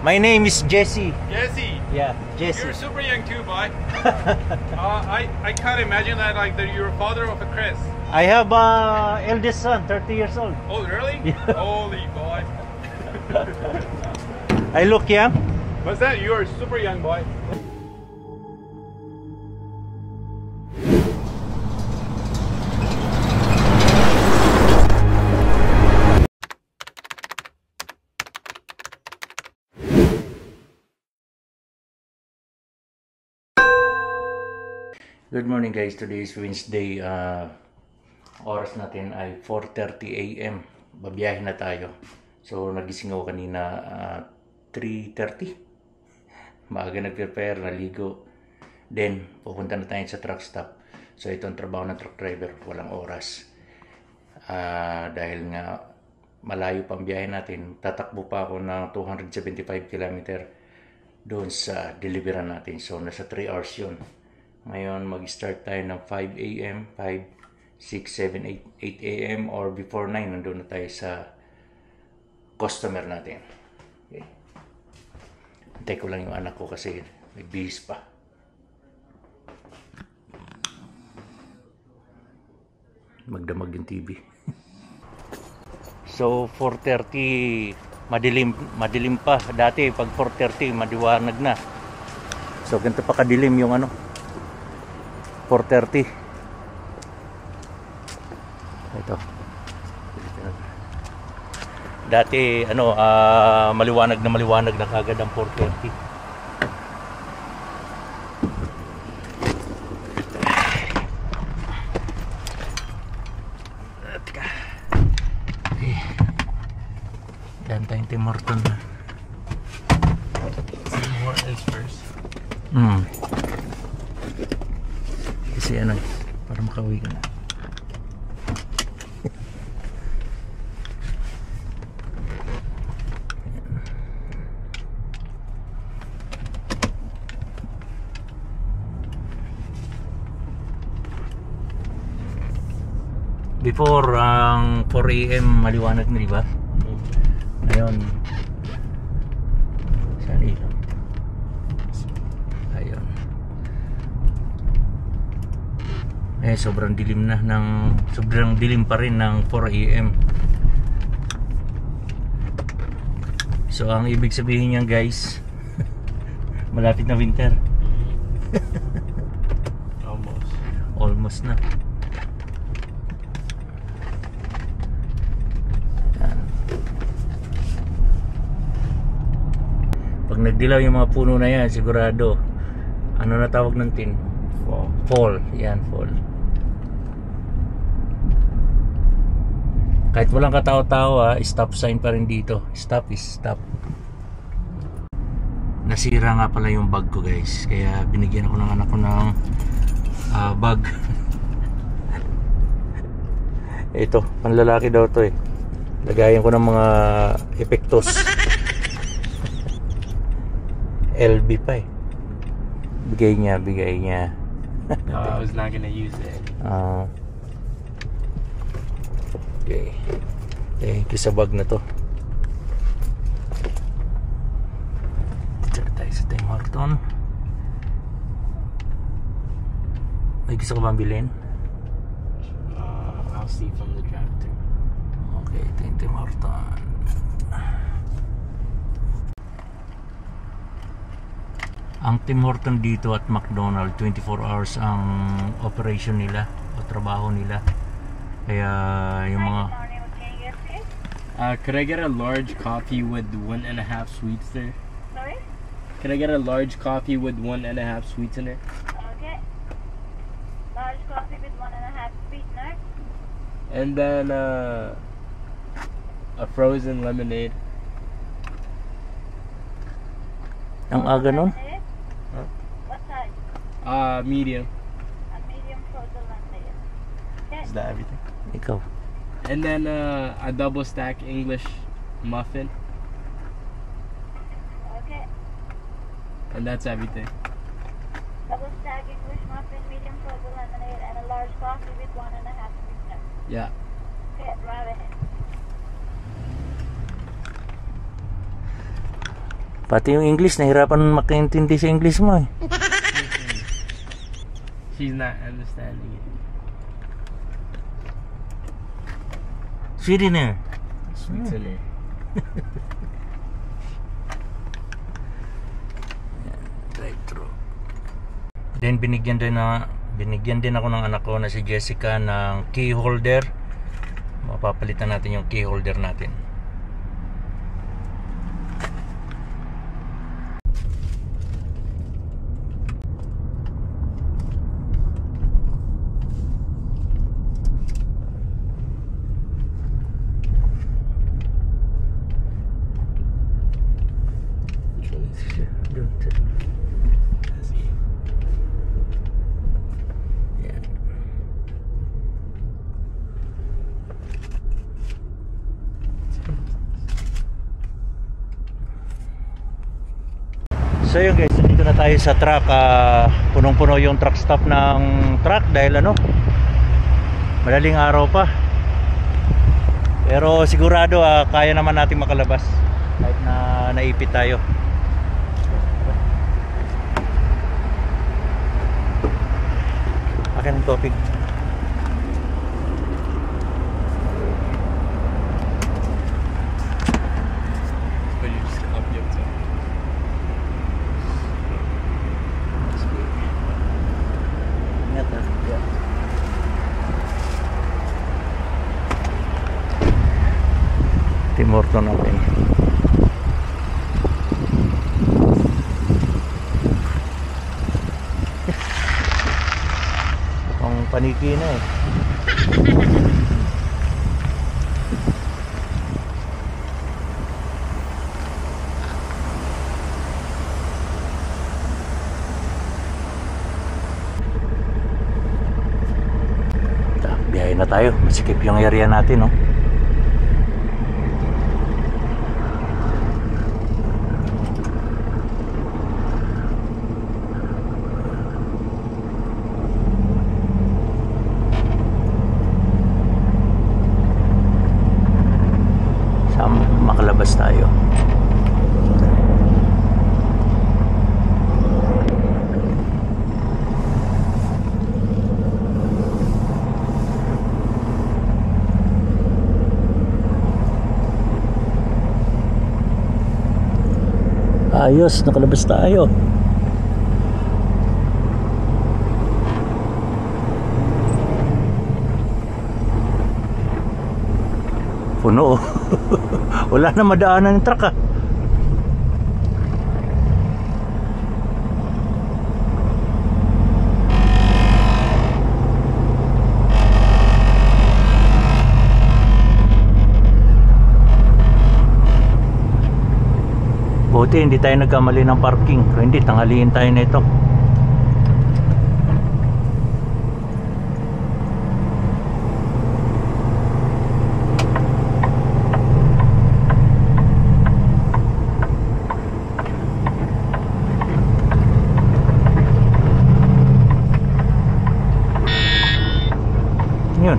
My name is Jesse. Jesse. Yeah, Jesse. You're super young too, boy. I can't imagine that you're a father of a Chris. I have eldest son, 30 years old. Oh, really? Yeah. Holy boy. I look young. What's that? You're super young, boy. Good morning guys, today is Wednesday. Oras natin ay 4:30 AM. Babiyahin na tayo. So nagising ako kanina 3:30. Maaga nag-prepare, naligo. Then pupunta na tayo sa truck stop. So ito ang trabaho ng truck driver, walang oras. Dahil nga malayo pang biyahe natin, tatakbo pa ako ng 275 km doon sa deliveran natin. So nasa 3 hours yun. Ngayon mag-start tayo ng 5 AM, 5, 6, 7, 8 AM or before 9 nandun na tayo sa customer natin. Okay. Hintay ko lang yung anak ko kasi may bihis pa. Magdamag yung TV. So 4:30 madilim pa. Dati pag 4:30 madiwanag na. So ganito pa kadilim yung 4:30. Ito. Dati maliwanag na kagad ang 4:30. Okay. Dan tayong Tim Horton na. Tim Hortons first. Kasi para makauwi ka na. Before ang 4 AM maliwanag na, di ba? Ngayon saan ilaw? Ayun. Sobrang dilim na sobrang dilim pa rin ng 4 AM. So ang ibig sabihin niyan guys, malapit na winter. Almost na. Pag nagdilaw yung mga puno na yan, sigurado na tawag ng tin? Fall. Yan, fall. Kahit walang katao-tao, stop sign pa rin dito. Stop is stop. Nasira nga pala yung bag ko guys, kaya binigyan ako ng anak ko ng bag. Ito, panlalaki daw to lagayan ko ng mga epektos. LB pa bigay niya. I was not gonna use it. Okay. Thank you sa bag na to. Dito tayo sa Tim Horton. May gusto ka bang bilhin? I'll see from the drive-thru. Okay, ito yung Tim Horton. Ang Tim Horton dito at McDonald's 24 hours ang operation nila o trabaho nila. Kaya yung mga could I get a large coffee with 1.5 sweetener? Sorry? Can I get a large coffee with 1.5 sweetener? Okay. Large coffee with 1.5 sweetener. And then a frozen lemonade. ang aga nun? What size? Medium. A medium frozen lemonade. Okay. Is that everything? Ikaw. And then a double stack English muffin. Okay. And that's everything. Double stack English muffin, medium frozen lemonade, and a large coffee with 1.5 sweetener. Yeah. Okay, right ahead. Pati yung English, nahirapan makaintindi sa English mo eh. She's not understanding it. Sweetener. Sweetener. Drive-thru. Then binigyan din ako ng anak ko na si Jessica ng key holder. Mapapalitan natin yung key holder natin. So yun guys, dito na tayo sa truck. Punong-puno yung truck stop ng truck dahil madaling araw pa. Pero sigurado kaya naman natin makalabas kahit na naipit tayo. Akin ang topic. Tim Horton natin. Ang paniki na eh. Biyahe na tayo. Masikip yung area natin, no? Makalabas tayo. Ayos, nakalabas tayo. Puno. Wala na madaanan ng truck Buti hindi tayo nagkamali ng parking. Kung hindi, tanghaliin tayo na ito. Yun.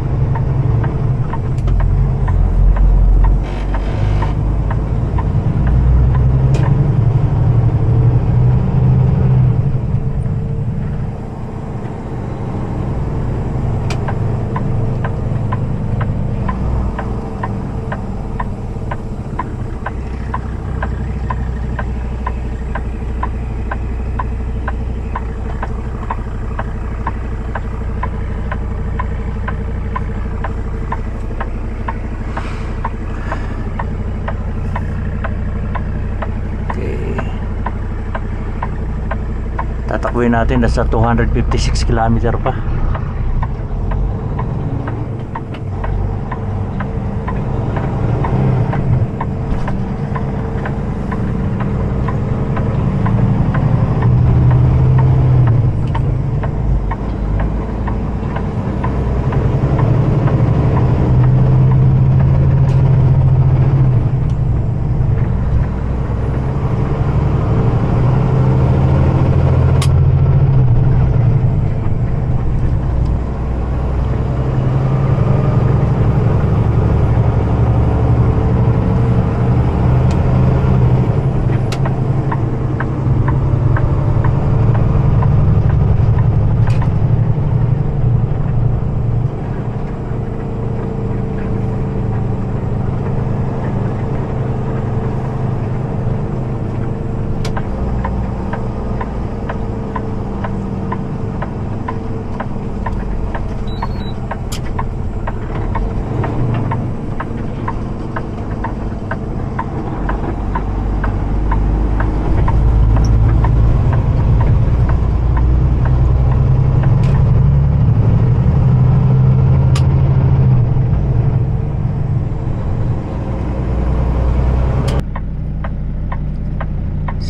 Tatakbuhin natin nasa 256 km pa.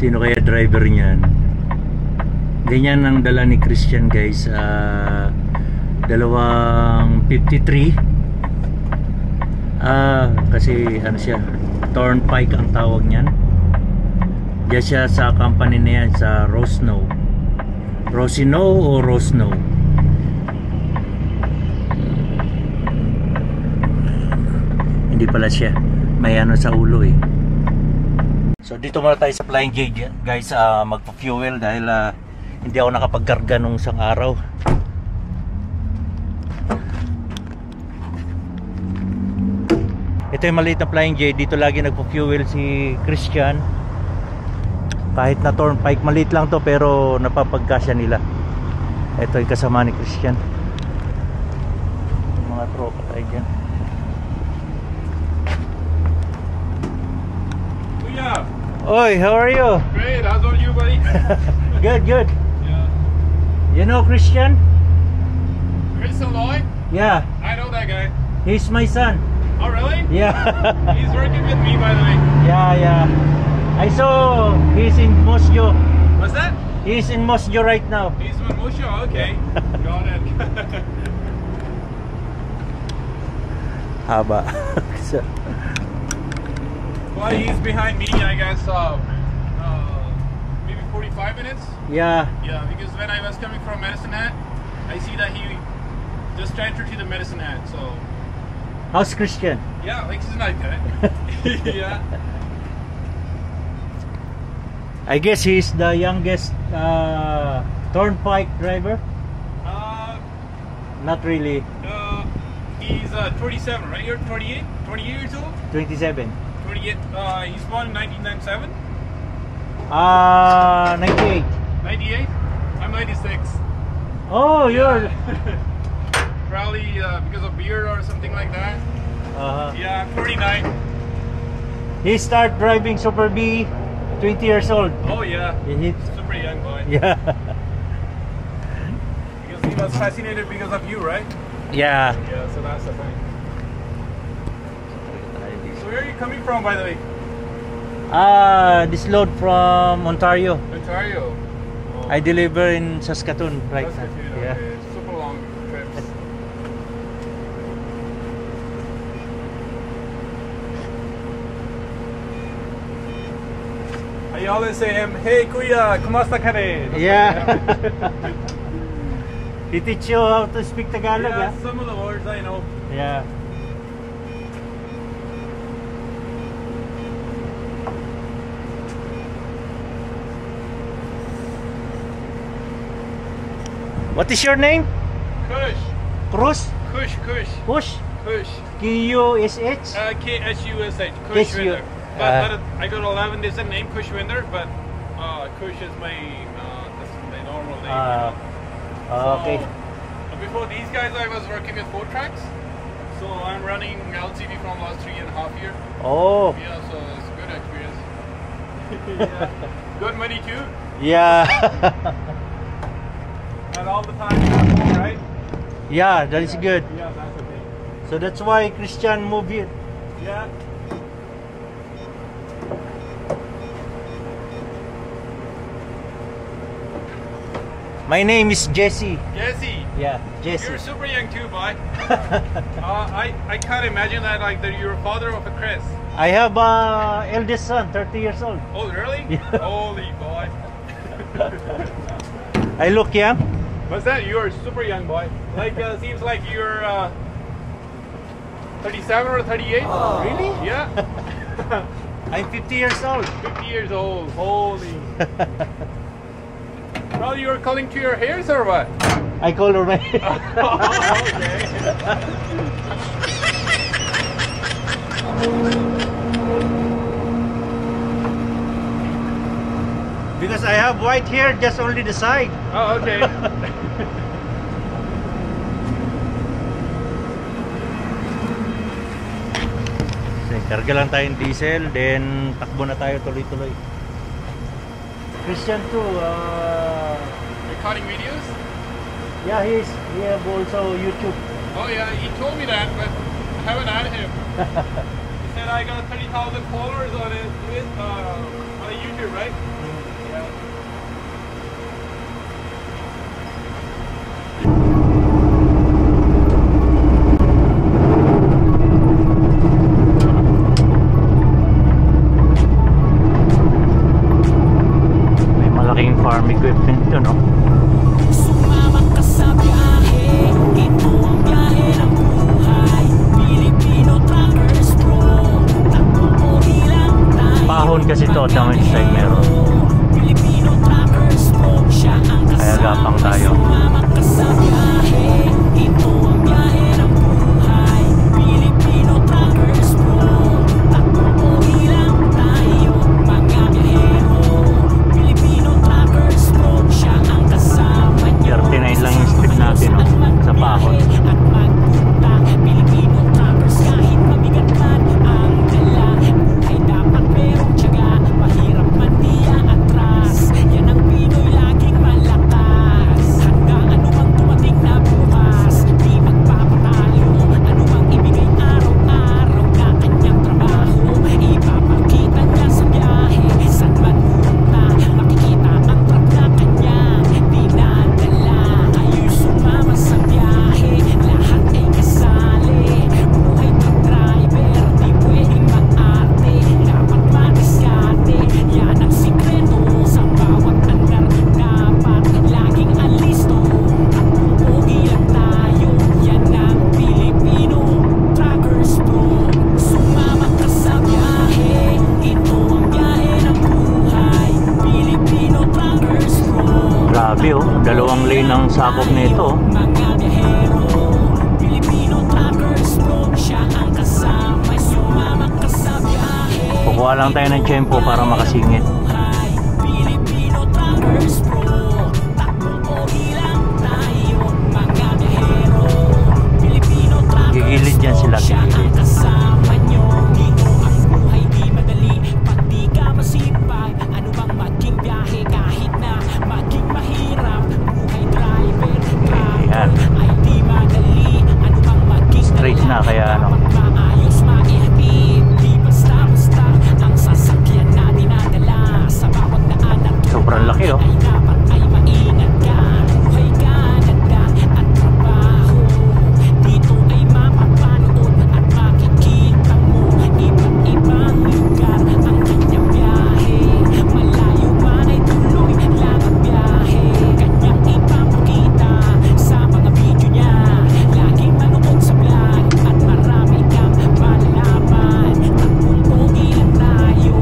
Sino kaya driver niyan? Ganyan ang dala ni Christian, guys. Dalawang 53. Kasi ano siya, Turnpike ang tawag niyan. Diyan siya sa company na yan, sa Rosno o Rosno. Hindi pala siya, may ano sa ulo eh. So dito muna tayo sa Flying J, guys. Magpa-fuel dahil hindi ako nakapagkarga nung isang araw. Ito yung maliit na Flying J. Dito lagi nagpo-fuel si Christian. Kahit na Turnpike, maliit lang to pero napapagkasya nila. Ito yung kasama ni Christian. Mga tropa tayo dyan. Yeah. Oi, how are you? Great. How's all you, buddy? Good, good. Yeah. You know Christian? Chris Alloy? Yeah, I know that guy. he's my son. Oh, really? Yeah. He's working with me, by the way. Yeah. I saw he's in Moscow. What's that? He's in Moscow right now. He's with Musho. Okay. Got it. Haba. Well, he's behind me, I guess, maybe 45 minutes. Yeah. Yeah, because when I was coming from Medicine Hat, I see that he just transferred to the Medicine Hat. So, How's Christian? yeah, like he's a nice guy. Yeah. I guess he's the youngest Turnpike driver. Not really. He's 27, right? You're 28? 28 years old? 27. 28. He's born in 1997? 98. 98? I'm 96. Oh, you're. Probably because of beer or something like that. Uh-huh. Yeah, I'm 39. He started driving Super B 20 years old. Oh yeah, He, super young boy. yeah. Because he was fascinated because of you, right? Yeah. Yeah, so that's the thing. So where are you coming from, by the way? This load from Ontario. Ontario. Oh, I deliver in Saskatoon right that's now. good, Yeah. okay. Super long trips. I always say, hey kuya, kumusta ka rin? Yeah. He teach you how to speak Tagalog, Yeah, yeah? some of the words I know. Yeah. What is your name? Kush. Cruz? Kush. Kush? Kush. K-U-S-H? Kush. Kush, Kushwinder. But I got 11 different name Kushwinder, but Kush is my that's my normal name. Okay. Before these guys, I was working with 4 tracks, so I'm running LCV from last 3.5 years. Oh. Yeah, so it's a good experience. Yeah. Good money too, Yeah. and all the time you have home, right? Yeah, that is good. Yeah, that's the thing. So that's why Christian moved here. Yeah. My name is Jesse. Jesse, Yeah, Jesse. you're super young too, boy. I can't imagine that like that you're a father of a Chris. I have a eldest son, 30 years old. Oh, really? Yeah. Holy boy. I look young. What's that? You're a super young boy. Like, seems like you're 37 or 38. Oh, really? Yeah. I'm 50 years old. 50 years old. Holy. Well, you're calling to your hairs or what? I call her my. Okay. Because I have white hair, just only the side. Oh, okay. So, karga lang tayong diesel, then takbo na tayo tuloy-tuloy. Christian too, Recording videos? yeah, he have also YouTube. Oh, yeah, he told me that, but I haven't added him. He said I got 30,000 followers on it on YouTube, right? farm equipment to, no? Sumama ka sa biyahe, ito ang biyahe ng buhay. Filipino Truckers Pro, takbo lang tayo. Pahon kasi to, damage side meron. Filipino Truckers Pro, siya ang Kaya gapang tayo. Sumama ka sa biyahe, ito ang biyahe ng buhay. Filipino Truckers Pro, takbo lang tayo, mga biyahero. Filipino Truckers Pro, siya ang kasama niyo. 39 lang yung speed natin, no? Sa pahon. At magpunta, Filipino Truckers, kahit mabigat man ang dala. Buhay dapat merong tiyaga, mahirap man di atras. Yan ang Pinoy laging malakas. Handa ano bang dumating na bukas, di magpapatalo. Ano bang ibigay araw-araw na kanyang trabaho. Ipapakita niya sa biyahe, saan man punta, makikita ang truck na kanyang dinadala. Ayun sumama sa biyahe, lahat ay kasali. Buhay truck driver, di pwedeng mag-arte. Dapat madiskarte, yan ang sikreto. Sa bawat andar, dapat laging alisto. At pupogi lang tayo, yan ang Filipino Truckers Pro. Sumama ka sa biyahe, ito ang biyahe ng buhay. Filipino Truckers Pro. Grabe, oh. 2 lane ang sakop nito. Mga biyahero, Filipino Truckers Pro, siya ang kasama. Sumama ka sa biyahe, Kukuha lang tayo ng tiyempo para makasingit. buhay. Filipino Truckers Pro, takbo lang tayo, mga biyahero. Filipino Truckers Gigilid yan sila, Pro, siya ang gigilid. kasama nyo. Dito ang buhay di madali, pag di ka masipag. Ano bang maging biyahe kahit na maging mahirap. Buhay driver, Yan. ay di madali. Ano bang maging Straight na, kaya ano. dapat maayos, maihatid. Di basta-basta ang sasakyan na dinadala. Sa bawat daan at Sobrang laki, oh. ay dapat ay maingat ka. Buhay ka, ganda at trabaho. Dito ay mapapanood at makikita mo iba't ibang lugar ang kanyang biyahe. Malayo man ay tuloy lang ang biyahe. Kanyang ipapakita sa mga video niya. Laging manood sa vlog at marami kang malalaman. Tatlong pogi lang tayo.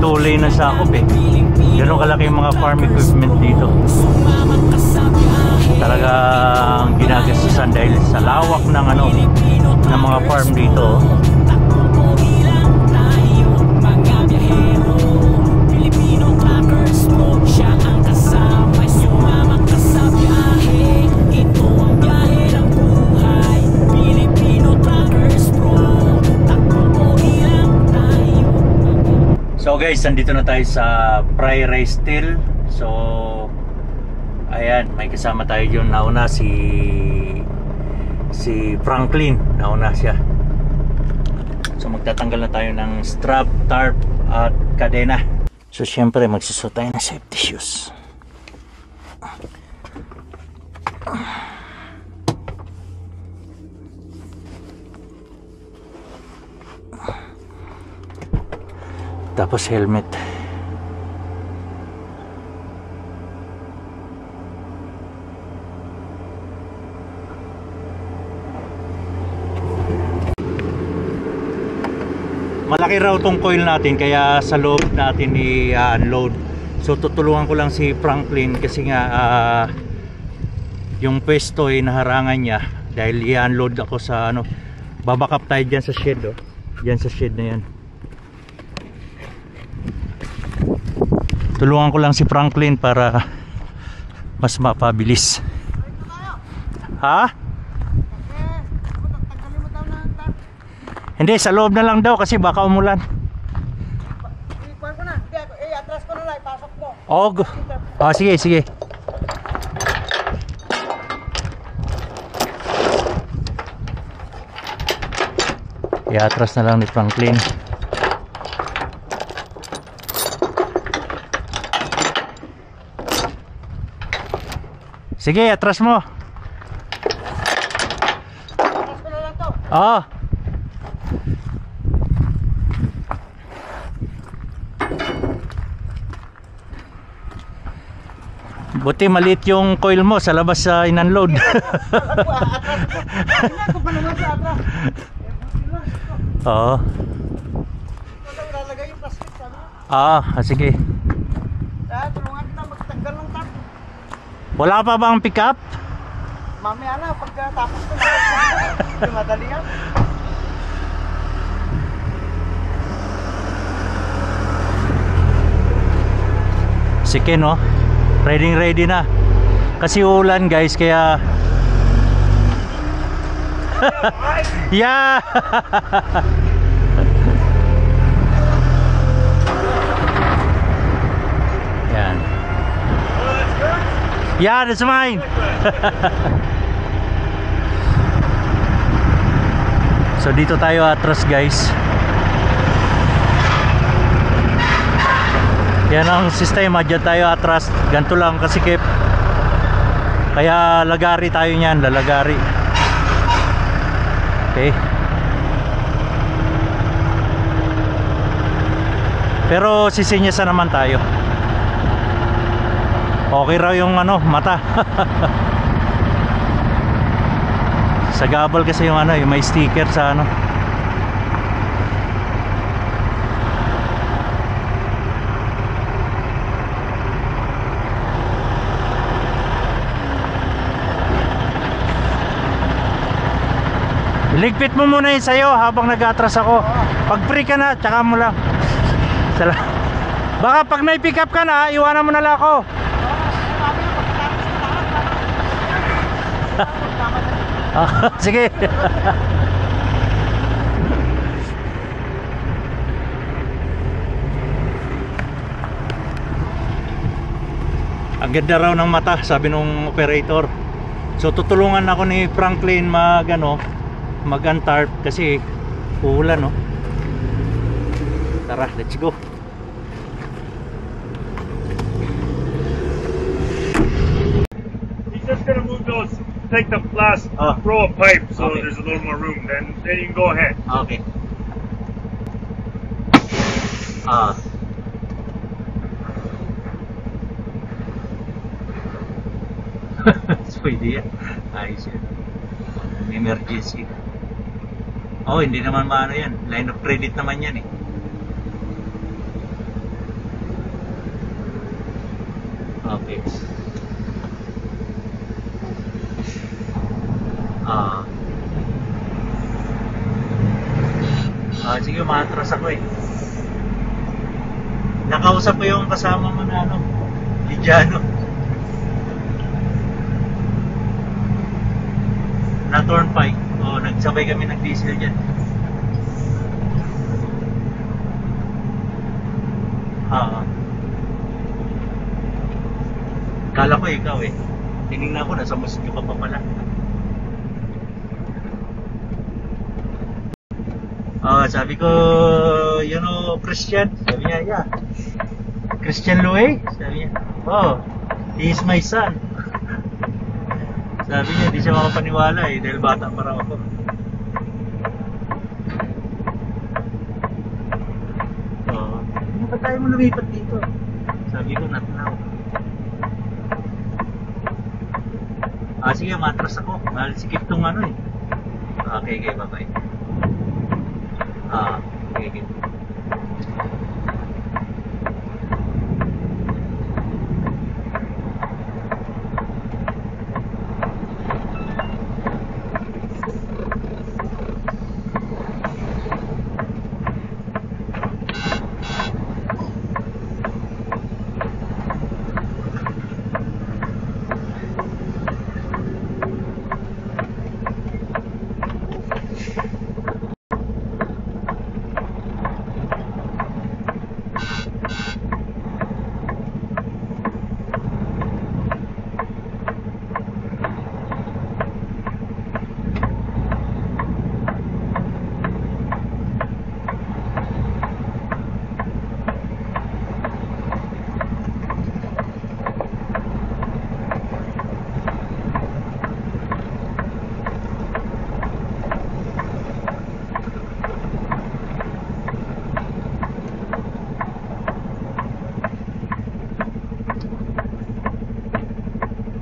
2 lane na sakop, eh. Ganun kalaki yung mga farm equipment dito. Sumama ka sa biyahe. Talagang ginagastusan dahil sa lawak ng ano, ng mga farm dito, oh. Takbo lang tayo, mga biyahero. Filipino Truckers Pro, siya ang kasama. Sumama ka sa biyahe, ito ang biyahe ng buhay. Filipino Truckers Pro, takbo lang tayo. So guys, nandito na tayo sa Prairie Steel. So ayan, may kasama tayo dyan. Nauna si Franklin. Nauna siya. So magtatanggal na tayo ng strap, tarp at kadena. So syempre magsusot tayo ng safety shoes. Tapos helmet. Malaki raw tong coil natin, kaya sa loob natin i-unload. So tutulungan ko lang si Franklin kasi nga yung pwesto ay naharangan niya dahil i-unload ako sa ano, babakap tayo dyan sa shed, oh. Dyan sa shed na yan. Tulungan ko lang si Franklin para mas mapabilis. Ha? Hindi, sa loob na lang daw kasi baka umulan. I-park ko na. Atras ko na lang. Pasok mo. Oh, sige, sige. I-atras na lang ni Franklin. Sige, atras mo. Atras ko na lang to. Oo. Buti maliit yung coil mo sa labas sa in-unload. Tingnan ko pa naman sa atras. Oo. Ito ilalagay yung plastic, sabi mo. Sige. Tulungan kita magtanggal ng tap. Wala pa bang pick up? Mamaya na, pagkatapos ko na. Madali yan. Sige, no? Ready na. Kasi ulan, guys, kaya yeah. Yan. Yeah, that's mine. So dito tayo atras, guys. Yan ang sistema, dyan tayo atras. Ganito lang kasi kaya lagari tayo niyan, lalagari. Okay. Pero sisinyasan naman tayo. Okay raw yung mata. Sa gabal kasi yung yung may sticker sa Ligpit mo muna yun sa'yo habang nag-atras ako. Pag free ka na, tsaka mo lang. Baka pag may pick up ka na, iwanan mo na lang ako. Sige. Ang ganda raw ng mata, sabi nung operator. So tutulungan ako ni Franklin mag-untarp kasi uulan, no? Tara, let's go. He's just gonna move those, take the last row of pipe so Okay. there's a little more room. Then you can go ahead. Okay. Pwede yan. Ayos yan. Emergency. Hindi naman maano yan. Line of credit naman yan eh. Okay. Sige, maatras ako eh. Nakausap ko yung kasama mo na Lidiano. Na Turnpike. Nagsabay kami ng diesel dyan. Kala ko ikaw eh. Tinignan ko, nasa Mosque ka pa pala. Sabi ko, Christian? Sabi niya, yeah. Christian Louie? Sabi niya, he is my son. Sabi niya, hindi siya makapaniwala eh, dahil bata pa raw ako. Ano ba tayo mo lumipat dito? Sabi ko, not now. Sige, matras ako. Mahal sikip tong eh. Okay, bye-bye. Okay.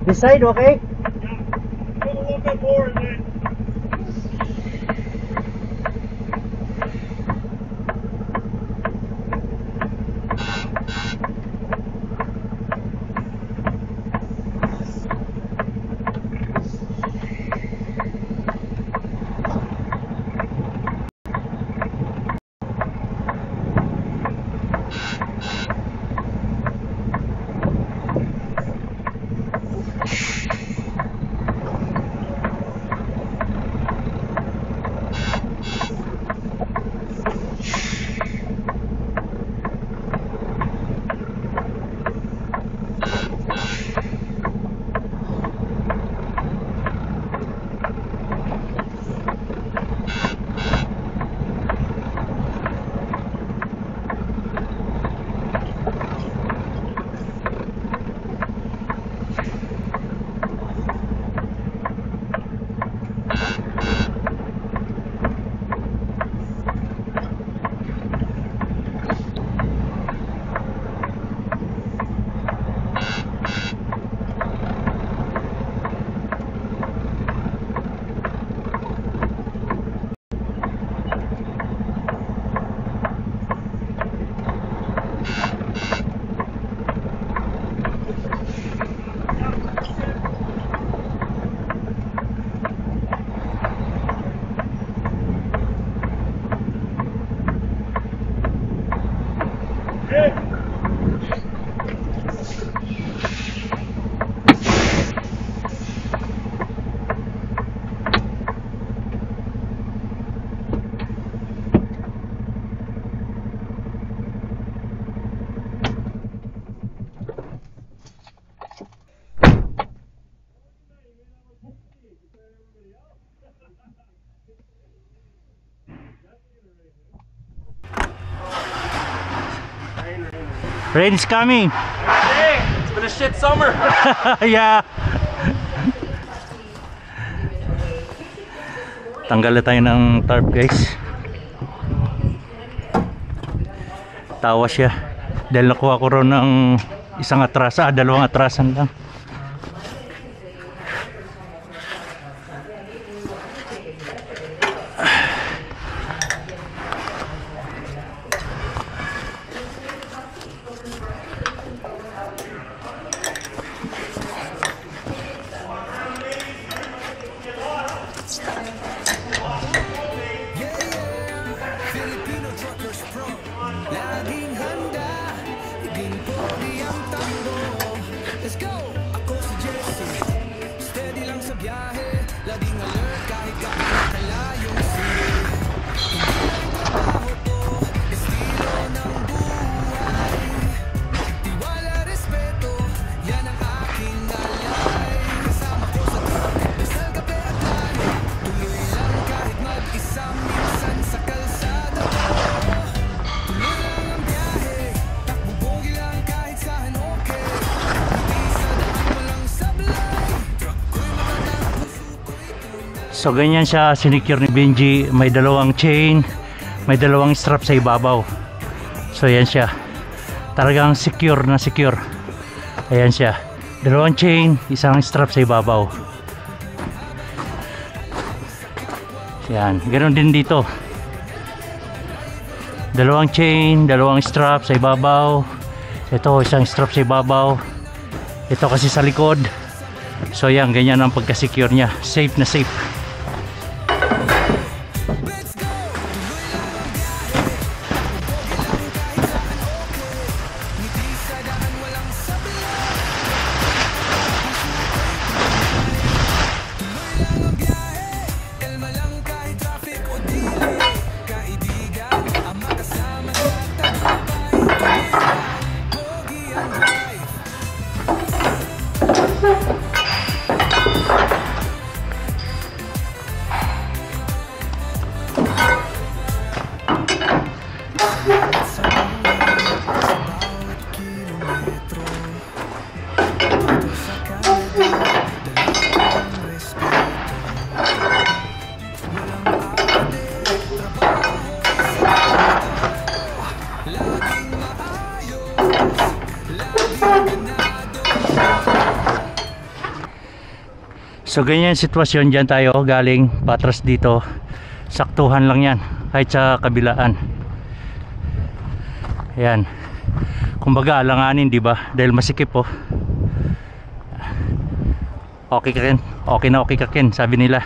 This side, okay? Go a little bit more and then. Rain is coming. It's been a shit summer. Yeah. Tanggal na tayo ng tarp, guys. Tawa siya dahil nakuha ko ron ng isang atrasa, dalawang atrasan lang. So ganyan siya sinicure ni Benji, may dalawang chain, may dalawang strap sa ibabaw. So yan siya, talagang secure na secure. Ayan siya, dalawang chain, isang strap sa ibabaw. Yan, ganoon din dito, dalawang chain, dalawang strap sa ibabaw. Ito isang strap sa ibabaw, ito kasi sa likod. So yan, ganyan ang pagka-secure niya, safe na safe. So ganyan yung sitwasyon, dyan tayo galing patras dito, saktuhan lang yan kahit sa kabilaan. Ayan, kumbaga alanganin, di ba? Dahil masikip oh. Okay ka Ken, okay na okay ka Ken, sabi nila.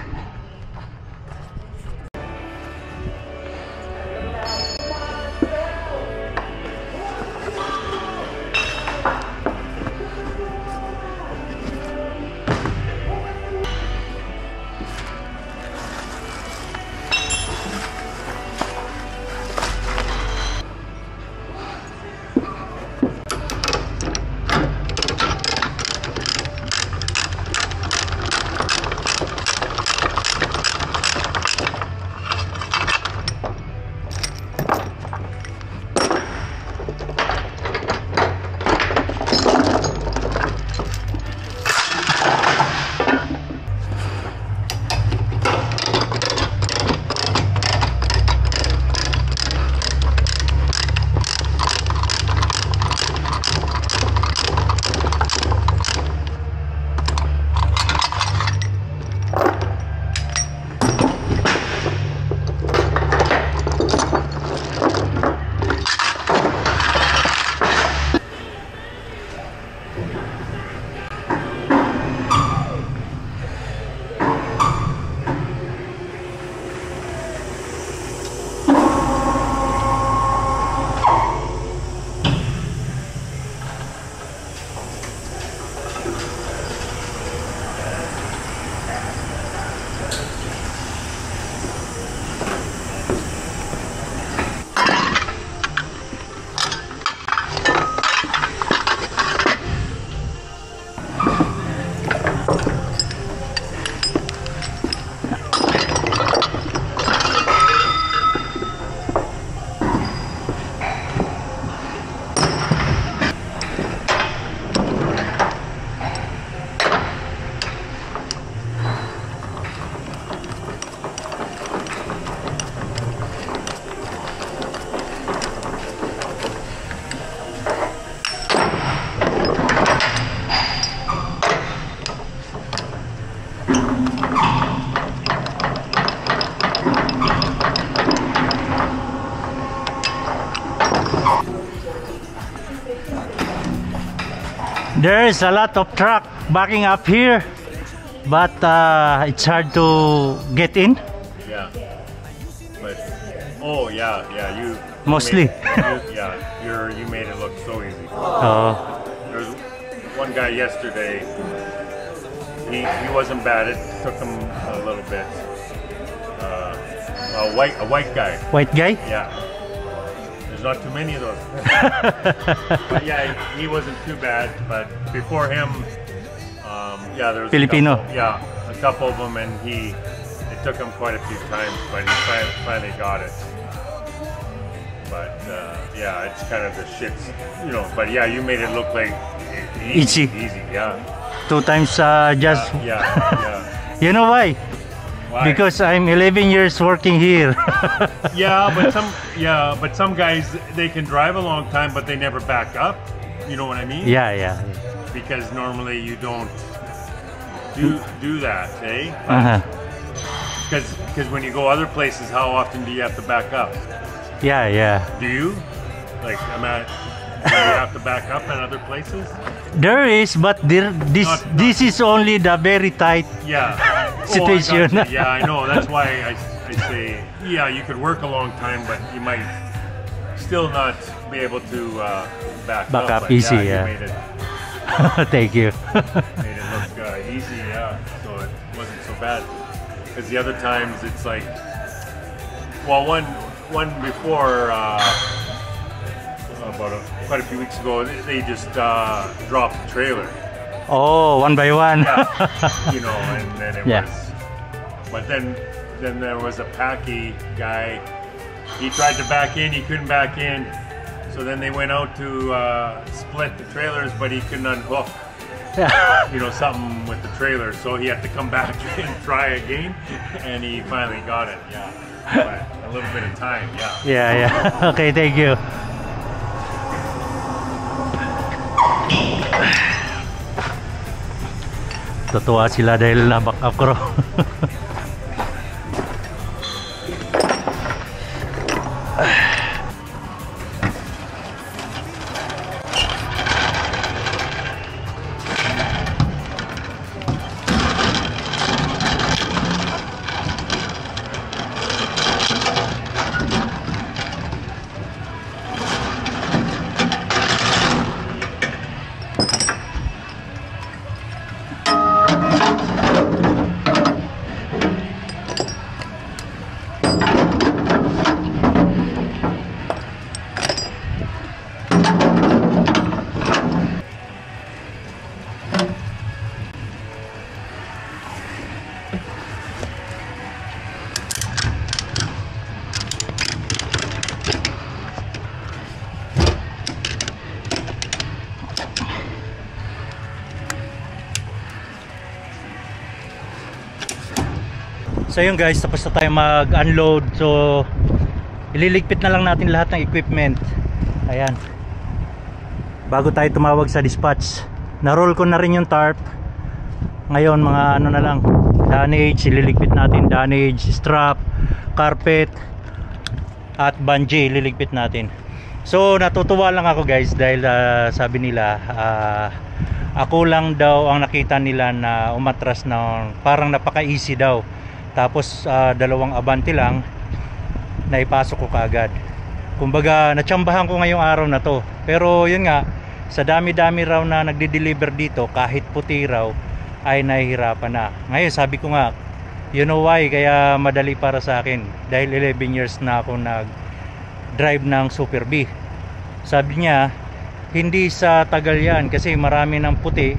There is a lot of truck backing up here, but it's hard to get in. Yeah. But oh yeah, you Mostly. You made it look so easy. Oh, There was one guy yesterday. He wasn't bad. It took him a little bit. A white guy. white guy? Yeah. There's not too many of those. But yeah, he wasn't too bad. But before him, there was Filipino. a couple of them, and it took him quite a few times, but he finally got it. But it's kind of the shits, you know. But yeah, you made it look like Easy. Easy, yeah. 2 times just. Yeah. You know why? Why? Because I'm 11 years working here. but some guys, they can drive a long time, but they never back up. You know what I mean? Yeah. Because normally you don't do that, eh? Because when you go other places, how often do you have to back up? Yeah. Do you? Like, do you have to back up in other places? There is, but this is only the very tight. Yeah. Situation. Oh, I gotcha. Yeah, I know. That's why I say, you could work a long time, but you might still not be able to back up. But easy, You yeah. made it, Thank you. made it look easy, yeah. So it wasn't so bad. Because the other times it's like, well, one before quite a few weeks ago, they just dropped the trailer. Oh, one by one. Yeah, you know, and then it Yeah. was. But then there was a Packy guy. He tried to back in, he couldn't back in. So then they went out to split the trailers, but he couldn't unhook. Something with the trailer. So he had to come back and try again, and he finally got it. Yeah, but a little bit of time. Yeah. Yeah. Okay, thank you. Totoo sila dahil na-back up ko. So yun guys, tapos na tayo mag-unload. So ililigpit na lang natin lahat ng equipment. Ayan. Bago tayo tumawag sa dispatch, na-roll ko na rin yung tarp. Ngayon mga ano na lang, damage, ililigpit natin. Damage, strap, carpet at bungee, ililigpit natin. So natutuwa lang ako guys dahil sabi nila ako lang daw ang nakita nila na umatras na parang napaka-easy daw. Tapos dalawang abante lang naipasok ko kaagad. Kumbaga natsambahan ko ngayong araw na to. Pero yun nga, sa dami-dami raw na nagde-deliver dito, kahit puti raw ay nahihirapan na. Ngayon sabi ko nga, you know why kaya madali para sa akin? Dahil 11 years na ako nag-drive ng Super B. Sabi niya, hindi sa tagal yan kasi marami ng puti,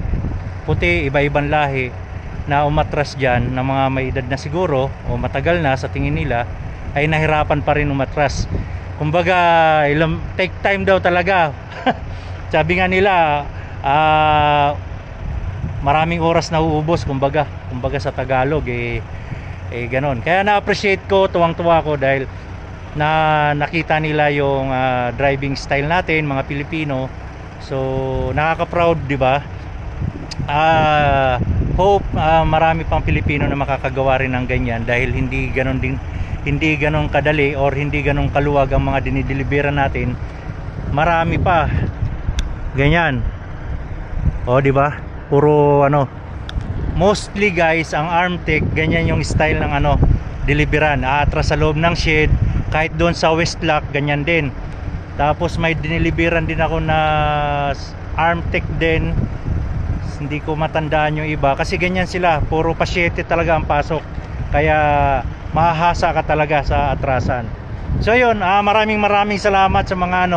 iba-ibang lahi na umatras dyan na mga may edad na siguro o matagal na sa tingin nila ay nahirapan pa rin umatras. Kumbaga take time daw talaga. Sabi nga nila maraming oras na uubos kumbaga sa Tagalog ganon. Kaya na-appreciate ko, tuwang-tuwa ko dahil nakita nila yung driving style natin mga Pilipino. So nakaka-proud, di ba? Hope marami pang Pilipino na makakagawa rin ng ganyan dahil hindi ganon kadali or hindi ganon kaluwag ang mga dinideliveran natin. Marami pa ganyan. O di ba? Puro mostly guys ang Armtec ganyan yung style ng deliveran. Atras sa loob ng shed, kahit doon sa Westlock ganyan din. Tapos may dineliveran din ako na Armtec din. Hindi ko matandaan yung iba kasi ganyan sila, puro pasyete talaga ang pasok, kaya mahahasa ka talaga sa atrasan. So yun, maraming salamat sa mga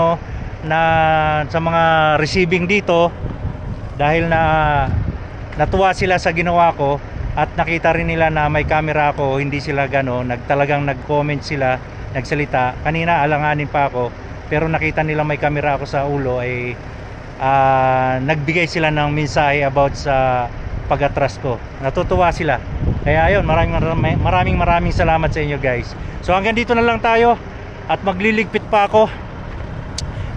sa mga receiving dito dahil natuwa sila sa ginawa ko at nakita rin nila na may camera ako, hindi sila talagang nag-comment sila, nagsalita. Kanina alanganin pa ako pero nakita nila may camera ako sa ulo nagbigay sila ng mensahe about sa pag-atras ko. Natutuwa sila. Kaya ayun, maraming salamat sa inyo guys. So hanggang dito na lang tayo at magliligpit pa ako.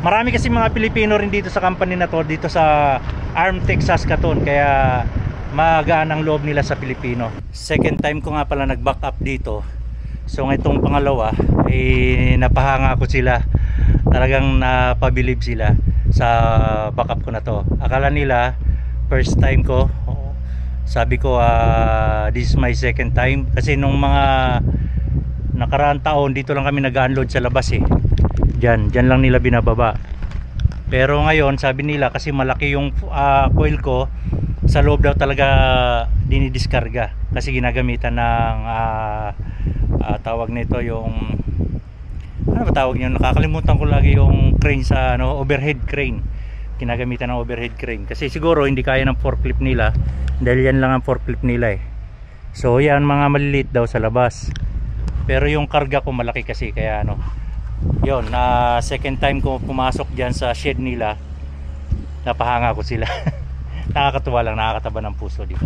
Marami kasi mga Pilipino rin dito sa company na to, dito sa Armtec Saskatoon, kaya magaan ang loob nila sa Pilipino. Second time ko nga pala nag-back up dito. So ngayong pangalawa napahanga ko sila. Talagang napabilib sila sa backup ko na to. Akala nila first time ko, sabi ko this is my second time kasi nung mga nakaraang taon dito lang kami nag-unload sa labas dyan lang nila binababa. Pero ngayon sabi nila kasi malaki yung coil ko, sa loob daw talaga dinidiskarga kasi ginagamitan ng tawag nito yung ano ba tawag niyo, nakakalimutan ko lagi yung crane sa overhead crane. Ginagamitan ng overhead crane kasi siguro hindi kaya ng forklift nila dahil yan lang ang forklift nila So yan mga maliliit daw sa labas. Pero yung karga ko malaki kasi kaya yun, second time ko pumasok diyan sa shed nila, napahanga ko sila. Nakakatuwa lang, nakakataba ng puso dito.